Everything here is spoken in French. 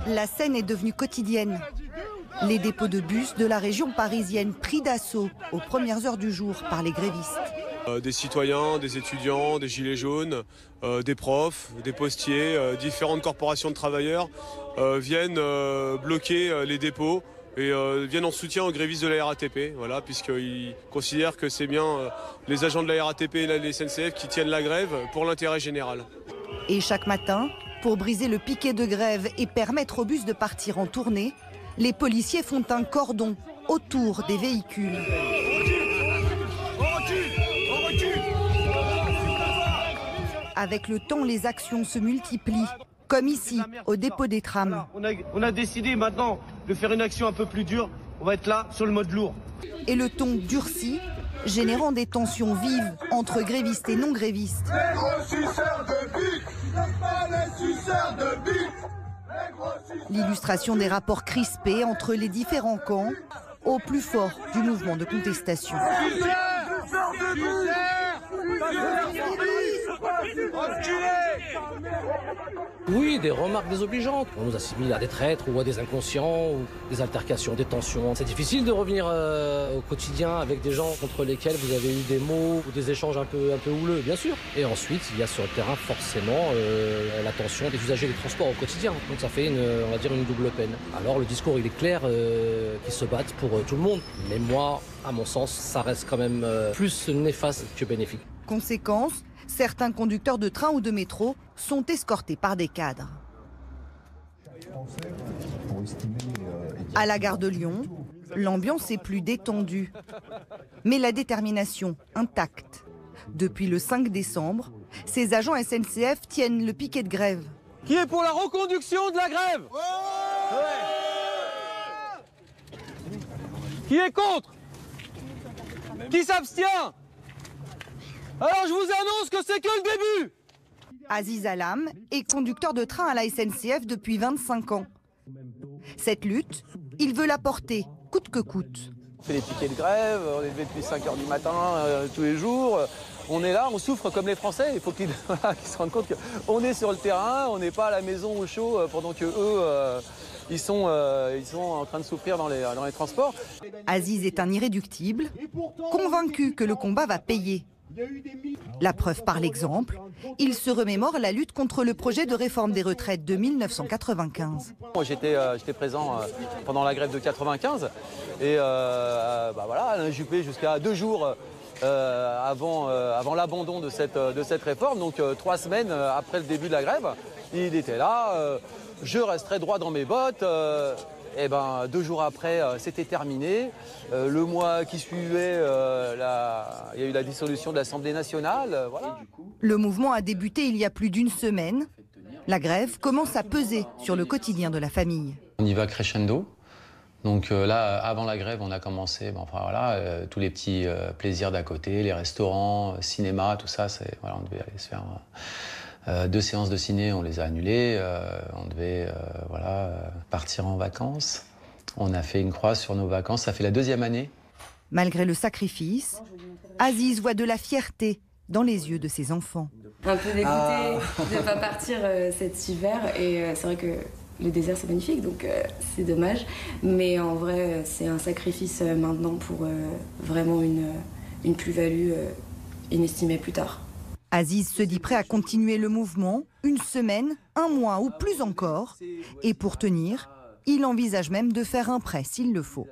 La scène est devenue quotidienne. Les dépôts de bus de la région parisienne pris d'assaut aux premières heures du jour par les grévistes. Des citoyens, des étudiants, des gilets jaunes, des profs, des postiers, différentes corporations de travailleurs viennent bloquer les dépôts et viennent en soutien aux grévistes de la RATP, voilà, puisqu'ils considèrent que c'est bien les agents de la RATP et la SNCF qui tiennent la grève pour l'intérêt général. Et chaque matin, pour briser le piquet de grève et permettre aux bus de partir en tournée, les policiers font un cordon autour des véhicules. Avec le temps, les actions se multiplient, comme ici, au dépôt des trams. On a décidé maintenant de faire une action un peu plus dure. On va être là sur le mode lourd. Et le ton durcit, générant des tensions vives entre grévistes et non-grévistes. Les gros suceurs de bite, pas les suceurs de bite. L'illustration des rapports crispés entre les différents camps, au plus fort du mouvement de contestation. Oui, des remarques désobligeantes. On nous assimile à des traîtres ou à des inconscients, ou des altercations, des tensions. C'est difficile de revenir au quotidien avec des gens contre lesquels vous avez eu des mots ou des échanges un peu houleux, bien sûr. Et ensuite, il y a sur le terrain forcément la tension des usagers des transports au quotidien. Donc ça fait on va dire une double peine. Alors le discours, il est clair, qu'ils se battent pour tout le monde. Mais moi, à mon sens, ça reste quand même plus néfaste que bénéfique. Conséquence, certains conducteurs de train ou de métro sont escortés par des cadres. À la gare de Lyon, l'ambiance est plus détendue, mais la détermination intacte. Depuis le 5 décembre, ces agents SNCF tiennent le piquet de grève. Qui est pour la reconduction de la grève? Qui est contre? Qui s'abstient? Alors je vous annonce que c'est que le début. Aziz Alam est conducteur de train à la SNCF depuis 25 ans. Cette lutte, il veut la porter, coûte que coûte. On fait des piquets de grève, on est levé depuis 5 h du matin tous les jours. On est là, on souffre comme les Français. Il faut qu'ils se rendent compte qu'on est sur le terrain, on n'est pas à la maison au chaud pendant que eux, ils sont en train de souffrir dans les transports. Aziz est un irréductible, convaincu que le combat va payer. La preuve par l'exemple, il se remémore la lutte contre le projet de réforme des retraites de 1995. Moi j'étais présent pendant la grève de 95 et voilà, Alain Juppé jusqu'à 2 jours avant l'abandon de cette réforme, donc 3 semaines après le début de la grève, il était là, je resterai droit dans mes bottes. Et 2 jours après, c'était terminé. Le mois qui suivait, il y a eu la dissolution de l'Assemblée nationale. Voilà. Le mouvement a débuté il y a plus d'une semaine. La grève commence à peser sur le quotidien de la famille. On y va crescendo. Donc là, avant la grève, on a commencé, tous les petits plaisirs d'à côté, les restaurants, cinéma, tout ça. Voilà, on devait aller se faire 2 séances de ciné, on les a annulées. On devait partir en vacances. On a fait une croix sur nos vacances. Ça fait la 2e année. Malgré le sacrifice, Aziz voit de la fierté dans les yeux de ses enfants. Un peu dégoûté de ne pas partir cet hiver. Et c'est vrai que le désert, c'est magnifique, donc c'est dommage. Mais en vrai, c'est un sacrifice maintenant pour vraiment une plus-value inestimée plus tard. Aziz se dit prêt à continuer le mouvement, 1 semaine, 1 mois ou plus encore. Et pour tenir, il envisage même de faire un prêt s'il le faut.